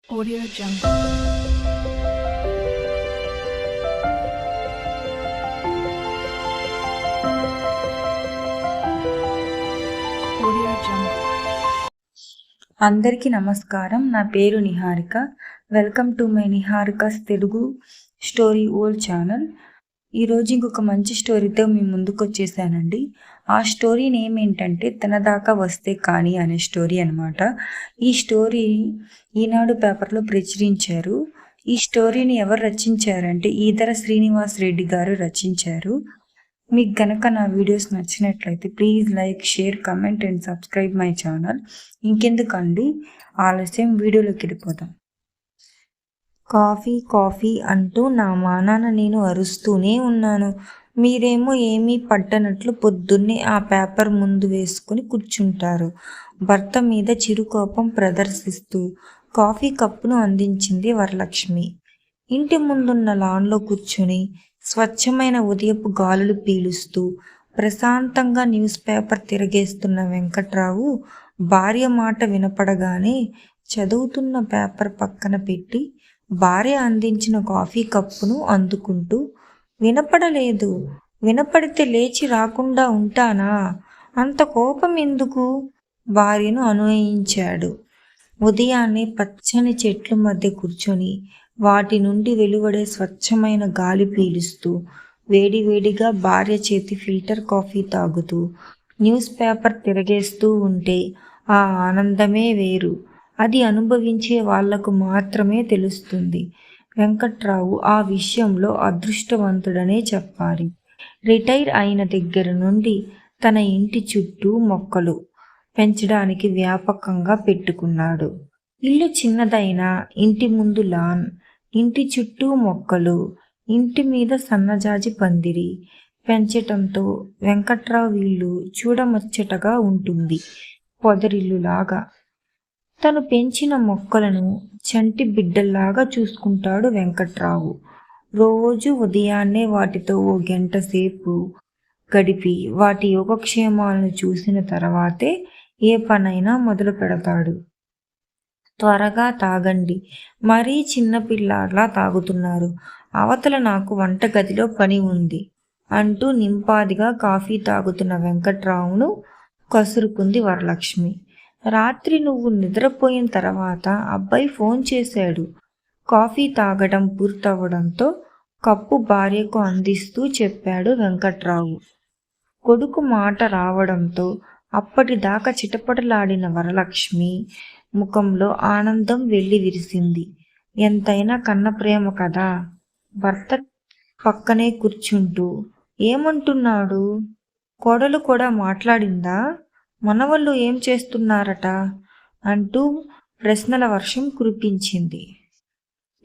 Audio Jungle. Audio Jungle. అందరికీ నమస్కారం. నా పేరు Niharika. Welcome to my Niharika's Telugu story old channel. ఈరోజు ఇంకొక మంచి స్టోరీతో మీ ముందుకు వచ్చేసానండి. ఆ స్టోరీ నేమ్ ఏంటంటే తన దాకా వస్తే కానీ అనే స్టోరీ అనమాట. ఈ స్టోరీ ఈనాడు పేపర్లో ప్రచురించారు. ఈ స్టోరీని ఎవరు రచించారంటే ఈదర శ్రీనివాస్ రెడ్డి గారు రచించారు. మీకు గనక నా వీడియోస్ నచ్చినట్లయితే please like, share, comment and subscribe my channel. ఇంకెందుకండి ఆలస్యం, వీడియోలోకి వెళ్ళిపోదాం. కాఫీ కాఫీ అంటూ నా మానాన నేను అరుస్తూనే ఉన్నాను. మీరేమో ఏమీ పట్టనట్లు పొద్దున్నే ఆ పేపర్ ముందు వేసుకుని కూర్చుంటారు. భర్త మీద చిరుకోపం ప్రదర్శిస్తూ కాఫీ కప్పును అందించింది వరలక్ష్మి. ఇంటి ముందున్న లాన్లో కూర్చుని స్వచ్ఛమైన ఉదయపు గాలులు పీలుస్తూ ప్రశాంతంగా న్యూస్ పేపర్ తిరగేస్తున్న వెంకట్రావు భార్య మాట వినపడగానే చదువుతున్న పేపర్ పక్కన పెట్టి భార్య అందించిన కాఫీ కప్పును అందుకుంటూ, వినపడలేదు, వినపడితే లేచి రాకుండా ఉంటానా, అంత కోపం ఎందుకు, భార్యను అనునయించాడు. ఉదయాన్నే పచ్చని చెట్ల మధ్య కూర్చొని వాటి నుండి వెలువడే స్వచ్ఛమైన గాలి పీలుస్తూ వేడివేడిగా భార్య చేతి ఫిల్టర్ కాఫీ తాగుతూ న్యూస్ పేపర్ తిరగేస్తూ ఉంటే ఆ ఆనందమే వేరు. అది అనుభవించే వాళ్లకు మాత్రమే తెలుస్తుంది. వెంకట్రావు ఆ విషయంలో అదృష్టవంతుడనే చెప్పాలి. రిటైర్ అయిన దగ్గర నుండి తన ఇంటి చుట్టూ మొక్కలు పెంచడానికి వ్యాపకంగా పెట్టుకున్నాడు. ఇల్లు చిన్నదైనా ఇంటి ముందు లాన్, ఇంటి చుట్టూ మొక్కలు, ఇంటి మీద సన్నజాజి పందిరి పెంచటంతో వెంకట్రావు ఇల్లు చూడముచ్చటగా ఉంటుంది. పొదరిల్లులాగా. తను పెంచిన మొక్కలను చంటి బిడ్డల్లాగా చూసుకుంటాడు వెంకట్రావు. రోజు ఉదయాన్నే వాటితో ఓ గంట సేపు గడిపి వాటి యోగక్షేమాలను చూసిన తర్వాతే ఏ పనైనా మొదలు పెడతాడు. త్వరగా తాగండి, మరీ చిన్నపిల్లాడ్లా తాగుతున్నారు, అవతల నాకు వంటగదిలో పని ఉంది అంటూ నింపాదిగా కాఫీ తాగుతున్న వెంకట్రావును కసురుకుంది వరలక్ష్మి. రాత్రి నువ్వు నిద్రపోయిన తర్వాత అబ్బాయి ఫోన్ చేశాడు. కాఫీ తాగడం పూర్తవడంతో కప్పు భార్యకు అందిస్తూ చెప్పాడు వెంకట్రావు. కొడుకు మాట రావడంతో అప్పటిదాకా చిటపటలాడిన వరలక్ష్మి ముఖంలో ఆనందం వెళ్లి విరిసింది. ఎంతైనా కన్న ప్రేమ కదా. భర్త పక్కనే కూర్చుంటూ ఏమంటున్నాడు, కోడలు కూడా మాట్లాడిందా, మనవళ్ళు ఏం చేస్తున్నారట అంటూ ప్రశ్నల వర్షం కురిపించింది.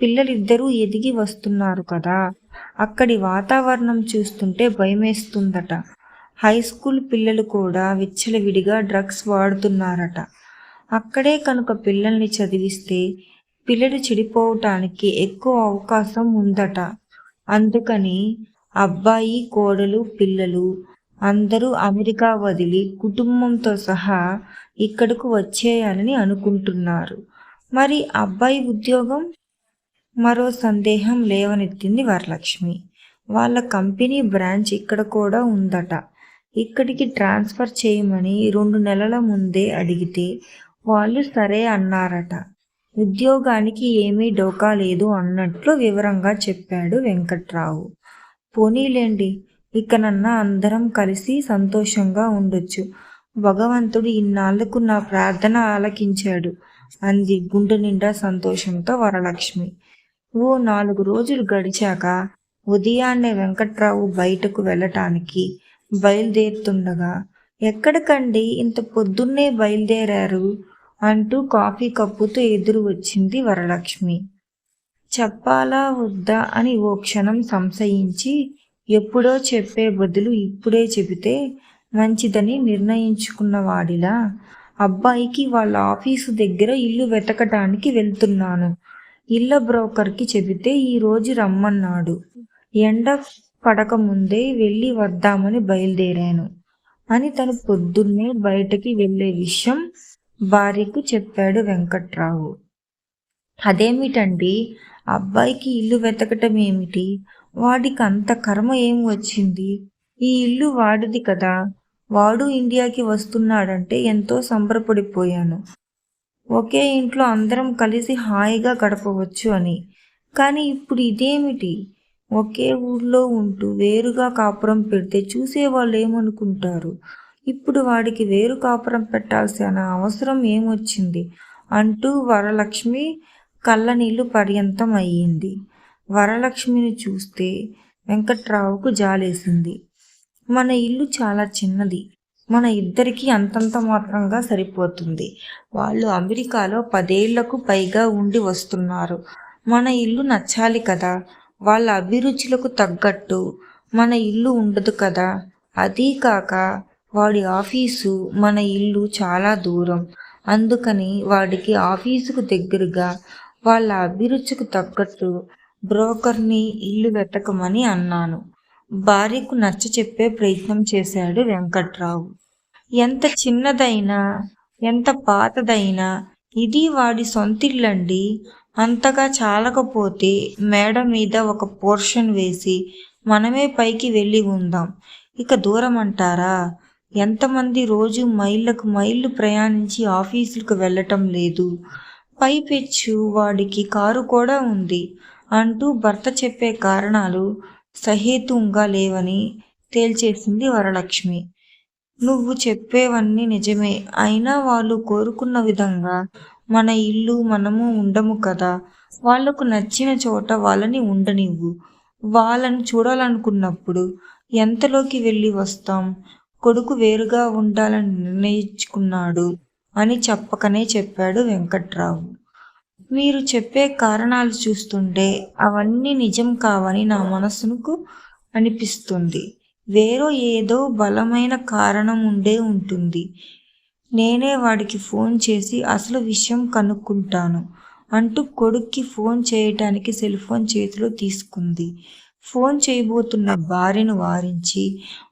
పిల్లలిద్దరూ ఎదిగి వస్తున్నారు కదా, అక్కడి వాతావరణం చూస్తుంటే భయమేస్తుందట. హై స్కూల్ పిల్లలు కూడా విచ్చలవిడిగా డ్రగ్స్ వాడుతున్నారట. అక్కడే కనుక పిల్లల్ని చదివిస్తే పిల్లలు చెడిపోవటానికి ఎక్కువ అవకాశం ఉందట. అందుకని అబ్బాయి, కోడలు, పిల్లలు అందరూ అమెరికా వదిలి కుటుంబంతో సహా ఇక్కడకు వచ్చేయాలని అనుకుంటున్నారు. మరి అబ్బాయి ఉద్యోగం? మరో సందేహం లేవనెత్తింది వరలక్ష్మి. వాళ్ళ కంపెనీ బ్రాంచ్ ఇక్కడ కూడా ఉందట. ఇక్కడికి ట్రాన్స్ఫర్ చేయమని 2 నెలల ముందే అడిగితే వాళ్ళు సరే అన్నారట. ఉద్యోగానికి ఏమీ డోకా లేదు అన్నట్లు వివరంగా చెప్పాడు వెంకట్రావు. పోనీలేండి, ఇకనన్నా అందరం కలిసి సంతోషంగా ఉండొచ్చు. భగవంతుడు ఇన్నాళ్లకు నా ప్రార్థన ఆలకించాడు అంది గుండె నిండా సంతోషంతో వరలక్ష్మి. ఓ 4 రోజులు గడిచాక ఉదయాన్నే వెంకట్రావు బయటకు వెళ్ళటానికి బయలుదేరుతుండగా, ఎక్కడికండి ఇంత పొద్దున్నే బయలుదేరారు అంటూ కాఫీ కప్పుతో ఎదురు వచ్చింది వరలక్ష్మి. చెప్పాలా వద్దా అని ఓ క్షణం సంశయించి, ఎప్పుడో చెప్పే బదులు ఇప్పుడే చెబితే మంచిదని నిర్ణయించుకున్నవాడిలా, అబ్బాయికి వాళ్ళ ఆఫీసు దగ్గర ఇల్లు వెతకటానికి వెళ్తున్నాను. ఇళ్ళ బ్రోకర్కి చెబితే ఈరోజు రమ్మన్నాడు. ఎండ పడకముందే వెళ్ళి వద్దామని బయలుదేరాను అని తను పొద్దున్నే బయటకి వెళ్లే విషయం భార్యకు చెప్పాడు వెంకట్రావు. అదేమిటండి, అబ్బాయికి ఇల్లు వెతకటం ఏమిటి? వాడికి అంత కర్మ ఏం వచ్చింది? ఈ ఇల్లు వాడిది కదా. వాడు ఇండియాకి వస్తున్నాడంటే ఎంతో సంబరపడిపోయాను. ఒకే ఇంట్లో అందరం కలిసి హాయిగా గడపవచ్చు అని. కానీ ఇప్పుడు ఇదేమిటి? ఒకే ఊర్లో ఉంటూ వేరుగా కాపురం పెడితే చూసేవాళ్ళు ఏమనుకుంటారు? ఇప్పుడు వాడికి వేరు కాపురం పెట్టాల్సిన అవసరం ఏమొచ్చింది? అంటూ వరలక్ష్మి కళ్ళనీళ్ళు పర్యంతం అయ్యింది. వరలక్ష్మిని చూస్తే వెంకట్రావుకు జాలేసింది. మన ఇల్లు చాలా చిన్నది. మన ఇద్దరికీ అంతంత మాత్రంగా సరిపోతుంది. వాళ్ళు అమెరికాలో 10 ఏళ్లకు పైగా ఉండి వస్తున్నారు. మన ఇల్లు నచ్చాలి కదా. వాళ్ళ అభిరుచులకు తగ్గట్టు మన ఇల్లు ఉండదు కదా. అదీ కాక వాడి ఆఫీసు మన ఇల్లు చాలా దూరం. అందుకని వాడికి ఆఫీసుకు దగ్గరగా వాళ్ళ అభిరుచికి తగ్గట్టు బ్రోకర్ని ఇల్లు వెతకమని అన్నాను. భార్యకు నచ్చ చెప్పే ప్రయత్నం చేశాడు వెంకట్రావు. ఎంత చిన్నదైనా ఎంత పాతదైనా ఇది వాడి సొంతిల్లండి. అంతగా చాలకపోతే మేడ మీద ఒక పోర్షన్ వేసి మనమే పైకి వెళ్ళి ఉందాం. ఇక దూరం అంటారా? ఎంతమంది రోజు మైళ్ళకు మైళ్ళు ప్రయాణించి ఆఫీసులకు వెళ్ళటం లేదు. పైపెచ్చు వాడికి కారు కూడా ఉంది అంటూ భర్త చెప్పే కారణాలు సహేతుకంగా లేవని తేల్చేసింది వరలక్ష్మి. నువ్వు చెప్పేవన్నీ నిజమే. అయినా వాళ్ళు కోరుకున్న విధంగా మన ఇల్లు మనము ఉండము కదా. వాళ్లకు నచ్చిన చోట వాళ్ళని ఉండనివ్వు. వాళ్ళని చూడాలనుకున్నప్పుడు ఎంతలోకి వెళ్ళి వస్తాం. కొడుకు వేరుగా ఉండాలని నిర్ణయించుకున్నాడు అని చెప్పకనే చెప్పాడు వెంకట్రావు. మీరు చెప్పే కారణాలు చూస్తుంటే అవన్నీ నిజం కావని నా మనసుకు అనిపిస్తుంది. వేరే ఏదో బలమైన కారణం ఉండే ఉంటుంది. నేనే వాడికి ఫోన్ చేసి అసలు విషయం కనుక్కుంటాను అంటూ కొడుక్కి ఫోన్ చేయటానికి సెల్ ఫోన్ చేతిలో తీసుకుంది. ఫోన్ చేయబోతున్న భార్యను వారించి,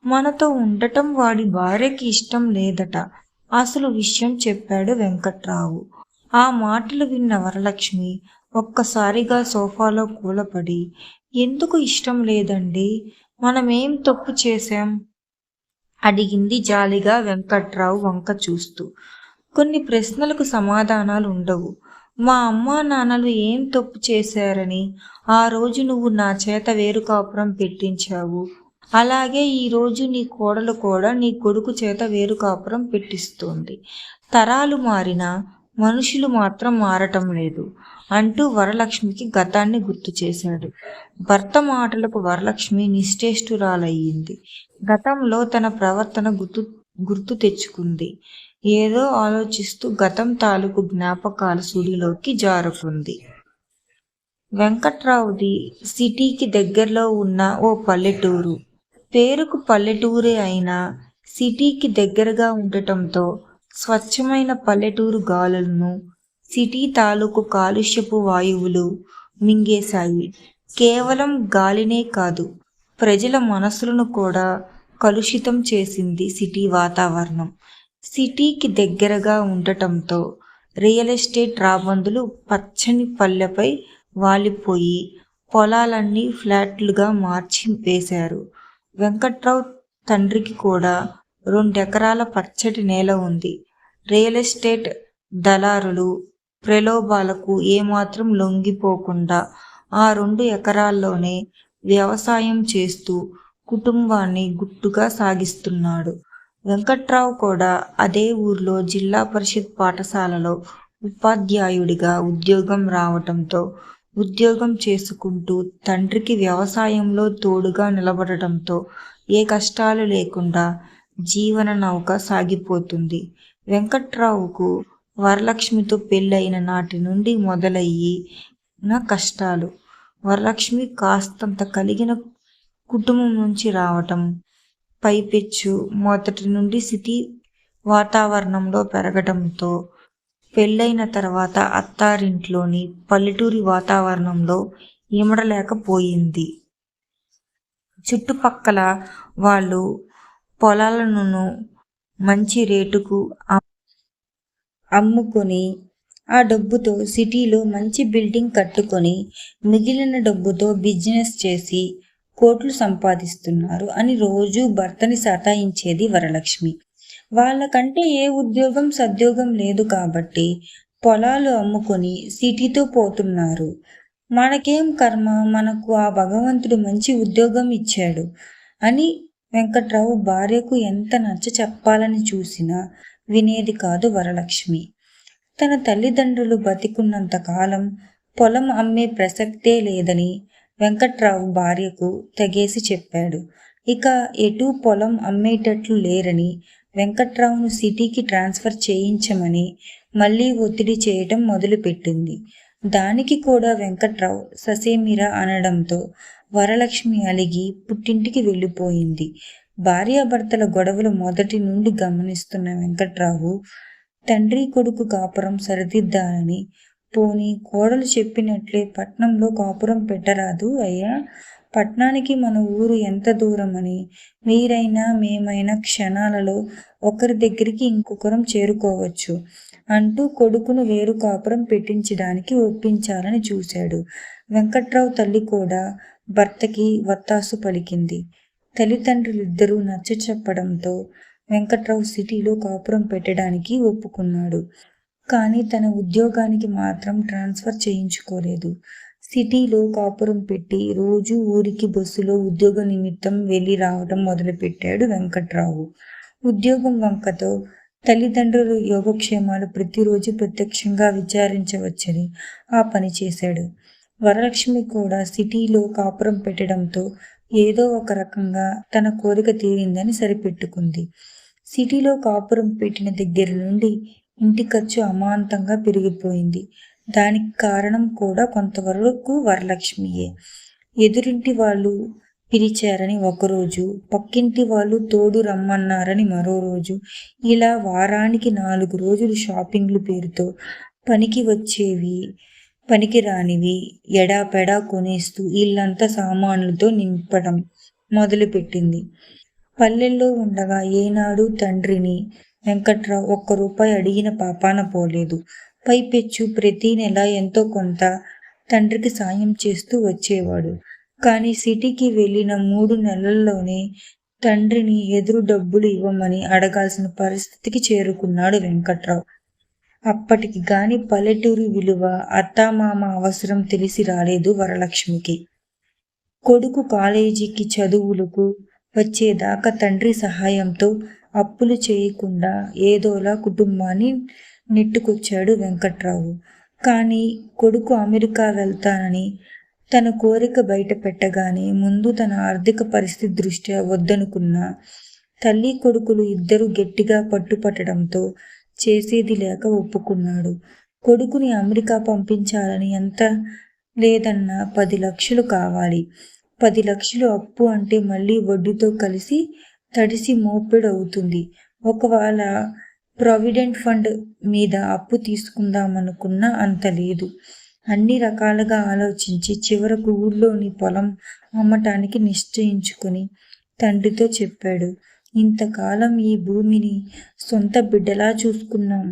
మనతో ఉండటం వాడి భార్యకి ఇష్టం లేదట అసలు విషయం చెప్పాడు వెంకట్రావు. ఆ మాటలు విన్న వరలక్ష్మి ఒక్కసారిగా సోఫాలో కూలపడి, ఎందుకు ఇష్టం లేదండి? మనమేం తప్పు చేశాం? అడిగింది జాలిగా వెంకట్రావు వంక చూస్తూ. కొన్ని ప్రశ్నలకు సమాధానాలు ఉండవు. మా అమ్మా నాన్నలు ఏం తప్పు చేశారని ఆ రోజు నువ్వు నా చేత వేరు కాపురం పెట్టించావు. అలాగే ఈరోజు నీ కోడలు కూడా నీ కొడుకు చేత వేరు కాపురం పెట్టిస్తోంది. తరాలు మారినా మనుషులు మాత్రం మారటం లేదు అంటూ వరలక్ష్మికి గతాన్ని గుర్తు చేశాడు. భర్త మాటలకు వరలక్ష్మి నిశ్చేష్టురాలయ్యింది. గతంలో తన ప్రవర్తన గుర్తు తెచ్చుకుంది. ఏదో ఆలోచిస్తూ గతం తాలూకు జ్ఞాపకాల సుడిలోకి జారుకుంది. వెంకట్రావుది సిటీకి దగ్గరలో ఉన్న ఓ పల్లెటూరు. పేరుకు పల్లెటూరే అయినా సిటీకి దగ్గరగా ఉండటంతో స్వచ్ఛమైన పల్లెటూరు గాలులను సిటీ తాలూకు కాలుష్యపు వాయువులు మింగేశాయి. కేవలం గాలినే కాదు, ప్రజల మనసులను కూడా కలుషితం చేసింది సిటీ వాతావరణం. సిటీకి దగ్గరగా ఉండటంతో రియల్ ఎస్టేట్ రాబందులు పచ్చని పల్లెపై వాలిపోయి పొలాలన్నీ ఫ్లాట్లుగా మార్చి వేశారు. వెంకట్రావు తండ్రికి కూడా 2 ఎకరాల పచ్చటి నేల ఉంది. రియల్ ఎస్టేట్ దళారులు ప్రలోభాలకు ఏమాత్రం లొంగిపోకుండా ఆ 2 ఎకరాల్లోనే వ్యవసాయం చేస్తూ కుటుంబాన్ని గుట్టుగా సాగిస్తున్నాడు. వెంకట్రావు కూడా అదే ఊర్లో జిల్లా పరిషత్ పాఠశాలలో ఉపాధ్యాయుడిగా ఉద్యోగం రావటంతో ఉద్యోగం చేసుకుంటూ తండ్రికి వ్యవసాయంలో తోడుగా నిలబడటంతో ఏ కష్టాలు లేకుండా జీవన నౌక సాగిపోతుంది. వెంకట్రావుకు వరలక్ష్మితో పెళ్ళైన నాటి నుండి మొదలయ్యిన కష్టాలు. వరలక్ష్మి కాస్తంత కలిగిన కుటుంబం నుంచి రావటం, పైపెచ్చు మొదటి నుండి సిటీ వాతావరణంలో పెరగడంతో పెళ్ళైన తర్వాత అత్తారింట్లోని పల్లెటూరి వాతావరణంలో ఇమడలేకపోయింది. చుట్టుపక్కల వాళ్ళు పొలాలను మంచి రేటుకు అమ్ముకొని ఆ డబ్బుతో సిటీలో మంచి బిల్డింగ్ కట్టుకొని మిగిలిన డబ్బుతో బిజినెస్ చేసి కోట్లు సంపాదిస్తున్నారు అని రోజూ భర్తని సతాయించేది వరలక్ష్మి. వాళ్ళకంటే ఏ ఉద్యోగం సద్యోగం లేదు కాబట్టి పొలాలు అమ్ముకొని సిటీతో పోతున్నారు. మనకేం కర్మ, మనకు ఆ భగవంతుడు మంచి ఉద్యోగం ఇచ్చాడు అని వెంకట్రావు భార్యకు ఎంత నచ్చ చెప్పాలని చూసినా వినేది కాదు వరలక్ష్మి. తన తల్లిదండ్రులు బతికున్నంత కాలం పొలం అమ్మే ప్రసక్తే లేదని వెంకట్రావు భార్యకు తెగేసి చెప్పాడు. ఇక ఎటూ పొలం అమ్మేటట్లు లేరని వెంకట్రావును సిటీకి ట్రాన్స్ఫర్ చేయించమని మళ్ళీ ఒత్తిడి చేయటం మొదలుపెట్టింది. దానికి కూడా వెంకట్రావు ససేమిరా అనడంతో వరలక్ష్మి అలిగి పుట్టింటికి వెళ్ళిపోయింది. భార్యాభర్తల గొడవలు మొదటి నుండి గమనిస్తున్న వెంకట్రావు తండ్రి కొడుకు కాపురం సరిదిద్దాలని, పోనీ కోడలు చెప్పినట్లే పట్నంలో కాపురం పెట్టరాదు అయ్యా, పట్నానికి మన ఊరు ఎంత దూరమని, మీరైనా మేమైనా క్షణాలలో ఒకరి దగ్గరికి ఇంకొకరం చేరుకోవచ్చు అంటూ కొడుకును వేరు కాపురం పెట్టించడానికి ఒప్పించాలని చూశాడు. వెంకట్రావు తల్లి కూడా భర్తకి వత్తాసు పలికింది. తల్లిదండ్రులిద్దరూ నచ్చ చెప్పడంతో వెంకట్రావు సిటీలో కాపురం పెట్టడానికి ఒప్పుకున్నాడు. కానీ తన ఉద్యోగానికి మాత్రం ట్రాన్స్ఫర్ చేయించుకోలేదు. సిటీలో కాపురం పెట్టి రోజు ఊరికి బస్సులో ఉద్యోగ నిమిత్తం వెళ్ళి రావడం మొదలుపెట్టాడు వెంకట్రావు. ఉద్యోగం వంకతో తల్లిదండ్రుల యోగక్షేమాలు ప్రతిరోజు ప్రత్యక్షంగా విచారించవచ్చని ఆ పని చేశాడు. వరలక్ష్మి కూడా సిటీలో కాపురం పెట్టడంతో ఏదో ఒక రకంగా తన కోరిక తీరిందని సరిపెట్టుకుంది. సిటీలో కాపురం పెట్టిన దగ్గర నుండి ఇంటి ఖర్చు అమాంతంగా పెరిగిపోయింది. దానికి కారణం కూడా కొంతవరకు వరలక్ష్మియే. ఎదురింటి వాళ్ళు పిలిచారని ఒకరోజు, పక్కింటి వాళ్ళు తోడు రమ్మన్నారని మరో రోజు, ఇలా వారానికి 4 రోజులు షాపింగ్లు పేరుతో పనికి వచ్చేవి పనికి రానివి ఎడాపెడా కొనేస్తూ ఇల్లంతా సామాన్లతో నింపడం మొదలుపెట్టింది. పల్లెల్లో ఉండగా ఏనాడు తండ్రిని వెంకట్రావు 1 రూపాయి అడిగిన పాపాన పోలేదు. పైపెచ్చు ప్రతి నెల ఎంతో కొంత తండ్రికి సాయం చేస్తూ వచ్చేవాడు. కానీ సిటీకి వెళ్ళిన 3 నెలల్లోనే తండ్రిని ఎదురు డబ్బులు ఇవ్వమని అడగాల్సిన పరిస్థితికి చేరుకున్నాడు వెంకట్రావు. అప్పటికి గాని పల్లెటూరి విలువ, అత్తామామ అవసరం తెలిసి రాలేదు వరలక్ష్మికి. కొడుకు కాలేజీకి చదువులకు వచ్చేదాకా తండ్రి సహాయంతో అప్పులు చేయకుండా ఏదోలా కుటుంబాన్ని నెట్టుకొచ్చాడు వెంకట్రావు. కానీ కొడుకు అమెరికా వెళ్తానని తన కోరిక బయట పెట్టగానే ముందు తన ఆర్థిక పరిస్థితి దృష్ట్యా వద్దనుకున్న తల్లి కొడుకులు ఇద్దరు గట్టిగా పట్టుపట్టడంతో చేసేది లేక ఒప్పుకున్నాడు. కొడుకుని అమెరికా పంపించాలని ఎంత లేదన్నా 10 లక్షలు కావాలి. 10 లక్షలు అప్పు అంటే మళ్ళీ వడ్డీతో కలిసి తడిసి మోపెడు అవుతుంది. ఒకవేళ ప్రావిడెంట్ ఫండ్ మీద అప్పు తీసుకుందామనుకున్నా అంత లేదు. అన్ని రకాలుగా ఆలోచించి చివరకు ఊళ్ళోని పొలం అమ్మటానికి నిశ్చయించుకుని తండ్రితో చెప్పాడు. ఇంతకాలం ఈ భూమిని సొంత బిడ్డలా చూసుకున్నాం.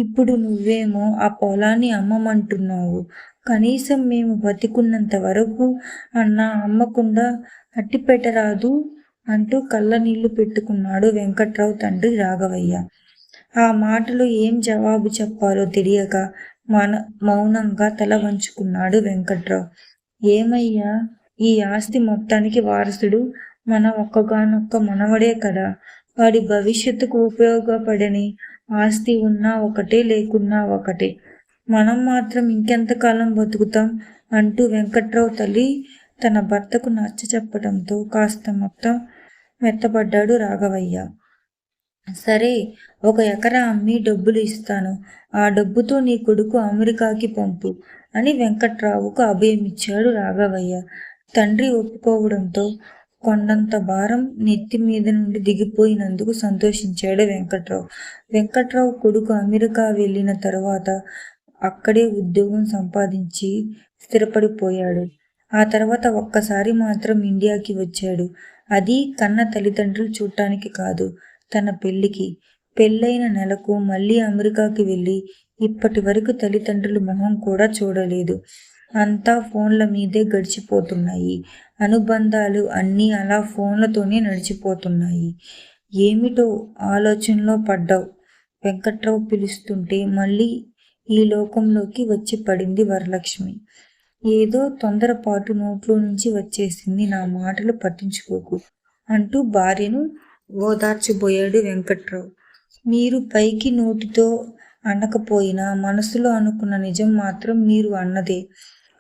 ఇప్పుడు నువ్వేమో ఆ పొలాన్ని అమ్మమంటున్నావు. కనీసం మేము బతికున్నంత వరకు అన్నా అమ్మకుండా అట్టి పెట్టరాదు అంటూ కళ్ళ నీళ్లు పెట్టుకున్నాడు వెంకట్రావు తండ్రి రాఘవయ్య. ఆ మాటలు ఏం జవాబు చెప్పాలో తెలియక మౌనంగా తల వంచుకున్నాడు వెంకట్రావు. ఏమయ్యా, ఈ ఆస్తి మొత్తానికి వారసుడు మన ఒక్కగానొక్క మనవడే కదా. వాడి భవిష్యత్తుకు ఉపయోగపడని ఆస్తి ఉన్నా ఒకటే, లేకున్నా ఒకటే. మనం మాత్రం ఇంకెంతకాలం బతుకుతాం అంటూ వెంకట్రావు తల్లి తన భర్తకు నచ్చ చెప్పడంతో కాస్త మొత్తం మెత్తపడ్డాడు రాఘవయ్య. సరే, 1 ఎకరా అమ్మి డబ్బులు ఇస్తాను. ఆ డబ్బుతో నీ కొడుకు అమెరికాకి పంపు అని వెంకట్రావుకు అభయమిచ్చాడు రాఘవయ్య. తండ్రి ఒప్పుకోవడంతో కొండంత భారం నెత్తి మీద నుండి దిగిపోయినందుకు సంతోషించాడు వెంకట్రావు. వెంకట్రావు కొడుకు అమెరికా వెళ్ళిన తరువాత అక్కడే ఉద్యోగం సంపాదించి స్థిరపడిపోయాడు. ఆ తర్వాత ఒక్కసారి మాత్రం ఇండియాకి వచ్చాడు. అది కన్న తల్లిదండ్రులు చూడటానికి కాదు, తన పెళ్లికి. పెళ్ళైన నెలకు మళ్ళీ అమెరికాకి వెళ్ళి ఇప్పటి వరకు తల్లిదండ్రుల మొహం కూడా చూడలేదు. అంతా ఫోన్ల మీదే గడిచిపోతున్నాయి. అనుబంధాలు అన్నీ అలా ఫోన్లతోనే నడిచిపోతున్నాయి. ఏమిటో ఆలోచనలో పడ్డావు. వెంకట్రావు పిలుస్తుంటే మళ్ళీ ఈ లోకంలోకి వచ్చి పడింది వరలక్ష్మి. ఏదో తొందరపాటు నోట్లో నుంచి వచ్చేసింది. నా మాటలు పట్టించుకోకు అంటూ భార్యను ఓదార్చబోయాడు వెంకట్రావు. మీరు పైకి నోటితో అనకపోయినా మనసులో అనుకున్న నిజం మాత్రం మీరు అన్నదే.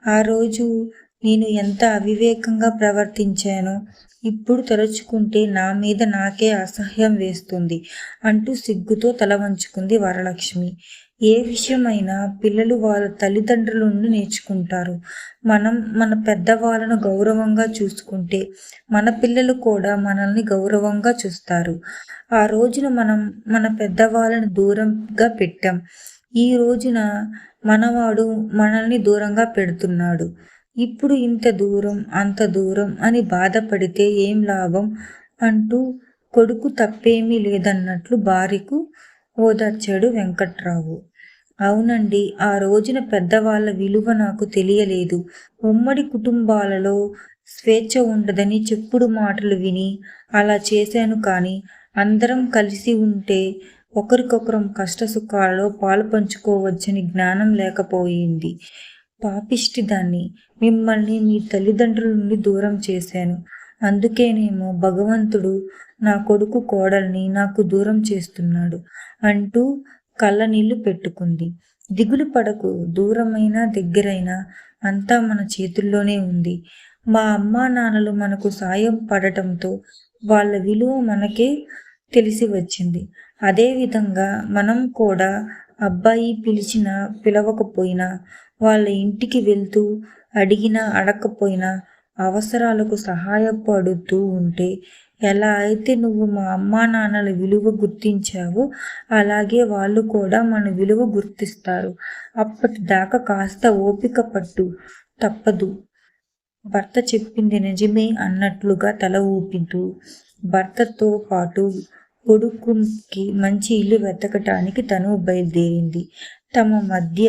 ఆ రోజు నేను ఎంత అవివేకంగా ప్రవర్తించానో ఇప్పుడు తలుచుకుంటే నా మీద నాకే అసహ్యం వేస్తుంది అంటూ సిగ్గుతో తల వంచుకుంది వరలక్ష్మి. ఏ విషయమైనా పిల్లలు వాళ్ళ తల్లిదండ్రుల నుండి నేర్చుకుంటారు. మనం మన పెద్దవాళ్ళను గౌరవంగా చూసుకుంటే మన పిల్లలు కూడా మనల్ని గౌరవంగా చూస్తారు. ఆ రోజున మనం మన పెద్దవాళ్ళని దూరంగా పెట్టాం. ఈ రోజున మనవాడు మనల్ని దూరంగా పెడుతున్నాడు. ఇప్పుడు ఇంత దూరం అంత దూరం అని బాధపడితే ఏం లాభం అంటూ కొడుకు తప్పేమీ లేదన్నట్లు భార్యకు ఓదార్చాడు వెంకట్రావు. అవునండి, ఆ రోజున పెద్దవాళ్ళ విలువ నాకు తెలియలేదు. ఉమ్మడి కుటుంబాలలో స్వేచ్ఛ ఉండదని చెప్పుడు మాటలు విని అలా చేశాను. కానీ అందరం కలిసి ఉంటే ఒకరికొకరం కష్టసుఖాలలో పాలు పంచుకోవచ్చని జ్ఞానం లేకపోయింది. పాపిష్టి దాన్ని. మిమ్మల్ని మీ తల్లిదండ్రుల నుండి దూరం చేశాను. అందుకేనేమో భగవంతుడు నా కొడుకు కోడల్ని నాకు దూరం చేస్తున్నాడు అంటూ కళ్ళనీళ్లు పెట్టుకుంది. దిగులు పడకు, దూరమైనా దగ్గరైనా అంతా మన చేతుల్లోనే ఉంది. మా అమ్మా నాన్నలు మనకు సాయం పడటంతో వాళ్ళ విలువ మనకే తెలిసి వచ్చింది. అదేవిధంగా మనం కూడా అబ్బాయి పిలిచినా పిలవకపోయినా వాళ్ళ ఇంటికి వెళ్తూ అడిగినా అడగకపోయినా అవసరాలకు సహాయపడుతూ ఉంటే ఎలా అయితే నువ్వు మా అమ్మా నాన్నల విలువ గుర్తించావో అలాగే వాళ్ళు కూడా మన విలువ గుర్తిస్తారు. అప్పటిదాకా కాస్త ఓపిక పట్టు, తప్పదు. భర్త చెప్పింది నిజమే అన్నట్లుగా తల ఊపితూ భర్తతో పాటు కొడుకుకి మంచి ఇల్లు వెతకటానికి తను బయలుదేరింది. తమ మధ్య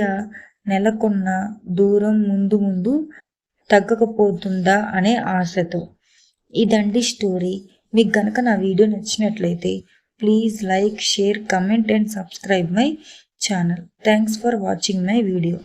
నెలకొన్న దూరం ముందు ముందు తగ్గకపోతుందా అనే ఆశతో. ఇదండి స్టోరీ. మీకు గనక నా వీడియో నచ్చినట్లయితే please like, share, comment and subscribe my channel. Thanks for watching my video.